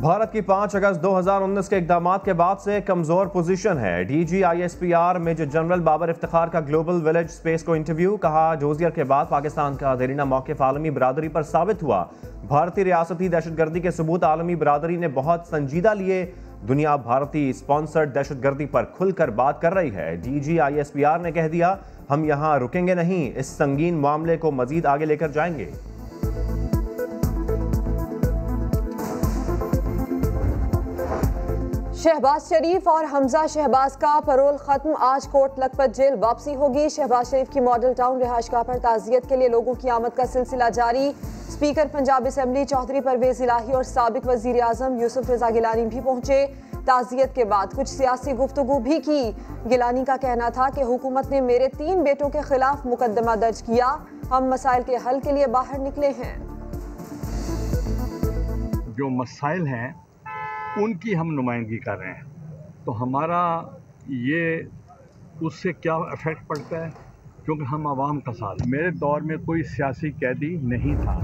भारत की 5 अगस्त 2019 के इकदामात के बाद से कमजोर पोजीशन है। DGISPR major general Babar Iftikhar का ग्लोबल विलेज स्पेस को इंटरव्यू। कहा, जोजियर के बाद पाकिस्तान का देरीना मौक़िफ़ आलमी बरादरी पर साबित हुआ। भारतीय रियासती दहशतगर्दी के सबूत आलमी बरादरी ने बहुत संजीदा लिए। दुनिया भारतीय स्पॉन्सर्ड दहशतगर्दी पर खुलकर बात कर रही है। DGISPR ने कह दिया, हम यहाँ रुकेंगे नहीं, इस संगीन मामले को मजीद आगे लेकर जाएंगे। शहबाज शरीफ और हमजा शहबाज का परोल खत्म। आज कोट लखपत जेल वापसी होगी। शहबाज शरीफ की मॉडल टाउन रिहाइशगाह पर ताज़ियत के लिए लोगों की आमद का सिलसिला जारी। स्पीकर पंजाब असेंबली चौधरी परवेज इलाही और साबिक वजीर आजम यूसुफ रजा गिलानी भी पहुंचे। ताज़ियत के बाद कुछ सियासी गुफ्तगू भी की। गिलानी का कहना था कि हुकूमत ने मेरे 3 बेटों के खिलाफ मुकदमा दर्ज किया, हम मसाइल के हल के लिए बाहर निकले हैं। जो मसाइल हैं उनकी हम नुमाइंदगी कर रहे हैं, तो हमारा ये उससे क्या इफ़ेक्ट पड़ता है, क्योंकि हम आवाम का साथ। मेरे दौर में कोई सियासी कैदी नहीं था।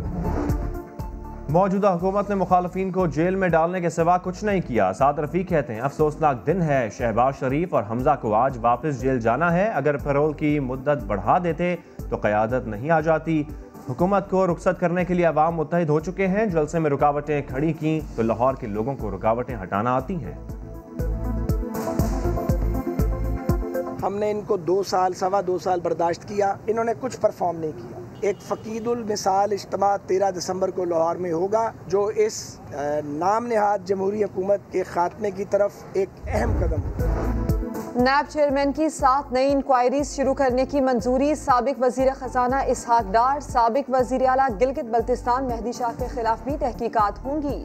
मौजूदा हुकूमत ने मुखालफिन को जेल में डालने के सिवा कुछ नहीं किया। साद रफ़ीक कहते हैं, अफसोसनाक दिन है। शहबाज शरीफ और हमजा को आज वापस जेल जाना है। अगर पैरोल की मुद्दत बढ़ा देते तो क़यादत नहीं आ जाती। हुकूमत को रुखसत करने के लिए अवाम मुत्तहिद हो चुके हैं। जलसे में रुकावटें खड़ी की तो लाहौर के लोगों को रुकावटें हटाना आती हैं। हमने इनको 2 साल, 2.25 साल बर्दाश्त किया, इन्होंने कुछ परफॉर्म नहीं किया। एक फ़कीदुल मिसाल इज्तिमा 13 दिसंबर को लाहौर में होगा, जो इस नाम नहाद जमहूरी हुकूमत के खात्मे की तरफ एक अहम कदम होगा। नैब चेयरमैन की 7 नई इंक्वायरीज शुरू करने की मंजूरी। साबिक वजीर खजाना इसहाक डार, साबिक वजीर आला गिलगित बल्तिस्तान मेहदी शाह के खिलाफ भी तहकीकात होंगी।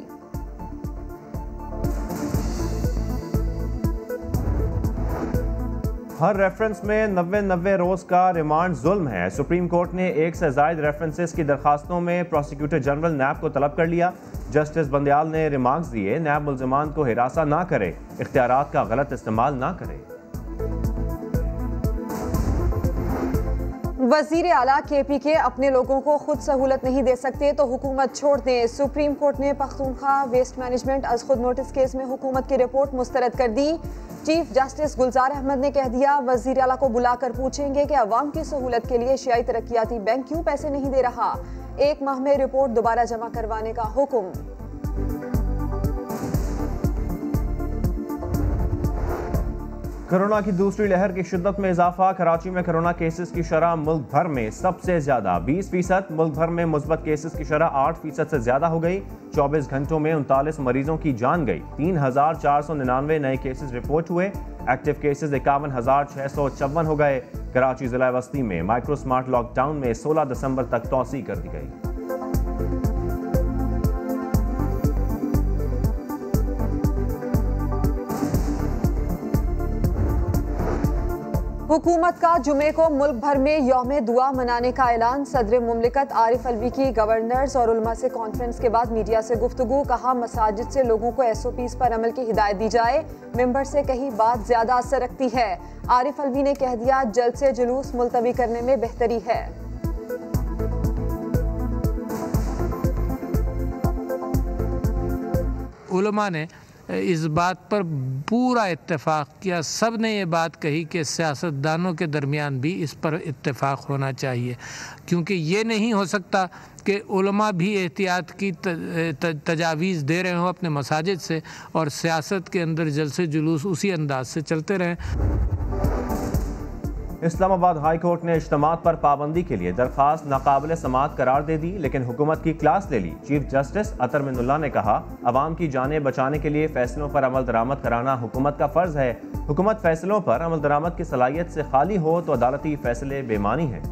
हर रेफरेंस में 90 रोज का रिमांड जुल्म है। सुप्रीम कोर्ट ने 1 से ज़ायद रेफरेंसेस की दरखास्तों में प्रोसिक्यूटर जनरल नैब को तलब कर लिया। जस्टिस बंदयाल ने रिमार्क्स दिए, नैब मुल्ज़िमान को हिरासा ना करे, इख्तियारात का गलत इस्तेमाल ना करे। वजीर आला KPK अपने लोगों को खुद सहूलत नहीं दे सकते तो हुकूमत छोड़ दें। सुप्रीम कोर्ट ने पख्तूनख्वा वेस्ट मैनेजमेंट अज खुद नोटिस केस में हुकूमत की रिपोर्ट मुस्तरद कर दी। चीफ जस्टिस गुलजार अहमद ने कह दिया, वजीर आला को बुलाकर पूछेंगे कि अवाम की सहूलत के लिए एशियाई तरक्याती बैंक क्यों पैसे नहीं दे रहा। 1 माह में रिपोर्ट दोबारा जमा करवाने का हुक्म। कोरोना की दूसरी लहर की शिद्दत में इजाफा। कराची में कोरोना केसेस की शरह मुल्क भर में सबसे ज्यादा 20%। मुल्क भर में मुस्बत केसेस की शरह 8% से ज्यादा हो गई। 24 घंटों में 39 मरीजों की जान गई। 3499 नए केसेस रिपोर्ट हुए। एक्टिव केसेस 51,654 हो गए। कराची जिला वस्ती में माइक्रो स्मार्ट लॉकडाउन में 16 दिसंबर तक तौसी कर दी गई। हुकूमत का जुमे को मुल्क भर में यौम दुआ मनाने का ऐलान। सदर मुमलिकत आरिफ अलवी की गवर्नर्स और उलमा से कॉन्फ्रेंस के बाद मीडिया से गुफ्तगू। कहा, मसाजिद से लोगों को SOPs पर अमल की हिदायत दी जाए, मेंबर से कहीं बात ज्यादा असर रखती है। आरिफ अलवी ने कह दिया, जलसे जुलूस मुलतवी करने में बेहतरी है। उलमा ने इस बात पर पूरा इत्तेफाक किया। सब ने ये बात कही कि सियासतदानों के दरमियान भी इस पर इत्तेफाक होना चाहिए, क्योंकि ये नहीं हो सकता कि उलमा भी एहतियात की तजावीज़ दे रहे हों अपने मसाजिद से और सियासत के अंदर जलसे जुलूस उसी अंदाज से चलते रहें। इस्लामाबाद हाई कोर्ट ने इज्तिमात पर पाबंदी के लिए दरख्वास्त नाकाबिल समाअत करार दे दी, लेकिन हुकूमत की क्लास ले ली। चीफ जस्टिस अतर मिनुल्लाह ने कहा, अवाम की जानें बचाने के लिए फैसलों पर अमल दरामद कराना हुकूमत का फ़र्ज है। हुकूमत फैसलों पर अमल दरामद की सलाहियत से खाली हो तो अदालती फैसले बेमानी हैं।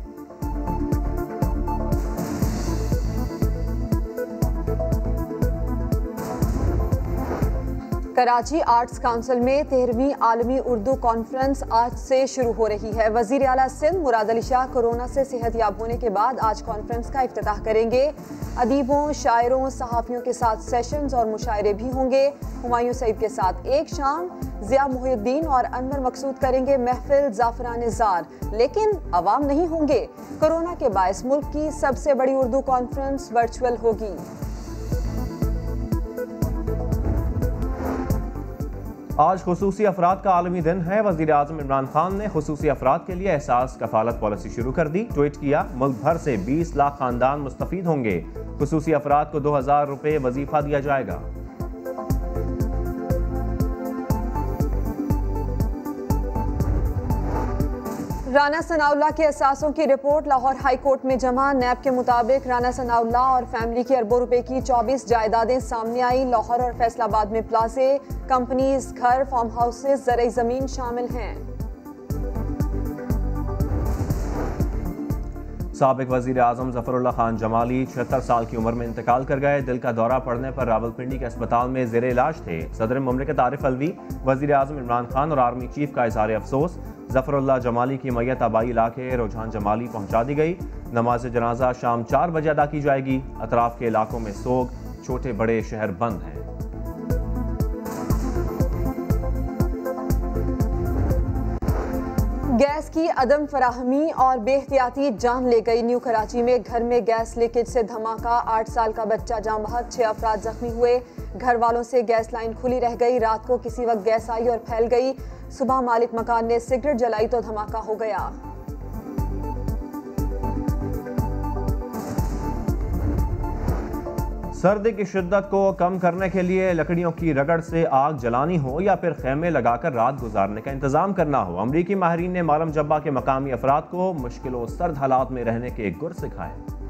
कराची आर्ट्स काउंसिल में 13वीं आलमी उर्दू कॉन्फ्रेंस आज से शुरू हो रही है। वजीर आला सिंध मुराद अली शाह कोरोना से सेहतयाब होने के बाद आज कॉन्फ्रेंस का इफ्तिताह करेंगे। अदीबों, शायरों, सहाफ़ियों के साथ सेशंस और मुशायरे भी होंगे। हुमायूं सईद के साथ एक शाम ज़िया मुहिउद्दीन और अनवर मकसूद करेंगे महफिल ज़ाफ़रान ज़ार, लेकिन अवाम नहीं होंगे। कोरोना के बायस मुल्क की सबसे बड़ी उर्दू कॉन्फ्रेंस वर्चुअल होगी। आज खुसूसी अफराद का आलमी दिन है। वज़ीर आज़म इमरान खान ने खुसूसी अफराद के लिए एहसास कफालत पॉलिसी शुरू कर दी। ट्वीट किया, मुल्क भर से 20 लाख खानदान मुस्तफीद होंगे। खुसूसी अफराद को 2000 रुपये वजीफा दिया जाएगा। राना सनाउल्लाह के असासों की रिपोर्ट लाहौर हाई कोर्ट में जमा। नैब के मुताबिक राना सनाउल्लाह और फैमिली की अरबों रुपए की 24 जायदादें सामने आई। लाहौर और फैसलाबाद में प्लाजे, कंपनीज, घर, फार्म हाउसेस, ज़रई ज़मीन शामिल हैं। साबिक वज़ीर आज़म ज़फ़रुल्लाह खान जमाली 76 साल की उम्र में इंतकाल कर गए। दिल का दौरा पड़ने पर रावलपिंडी के अस्पताल में ज़ेरे इलाज थे। सदर मुमलिकत आरिफ अलवी, वज़ीर आज़म इमरान खान और आर्मी चीफ का इज़हार अफसोस। ज़फ़रुल्लाह जमाली की मैयत आबाई इलाके रुझान जमाली पहुँचा दी गई। नमाज जनाजा शाम 4 बजे अदा की जाएगी। अतराफ के इलाकों में सोग, छोटे बड़े शहर बंद हैं। गैस की अदम फराहमी और बेहतियाती जान ले गई। न्यू कराची में घर में गैस लीकेज से धमाका, 8 साल का बच्चा जाम बहक, 6 अफराद जख्मी हुए। घर वालों से गैस लाइन खुली रह गई। रात को किसी वक्त गैस आई और फैल गई। सुबह मालिक मकान ने सिगरेट जलाई तो धमाका हो गया। सर्दी की शिद्दत को कम करने के लिए लकड़ियों की रगड़ से आग जलानी हो या फिर खेमे लगाकर रात गुजारने का इंतजाम करना हो, अमरीकी माहिरीन ने मालम जब्बा के मकामी अफराद को मुश्किलों सर्द हालात में रहने के गुर सिखाए।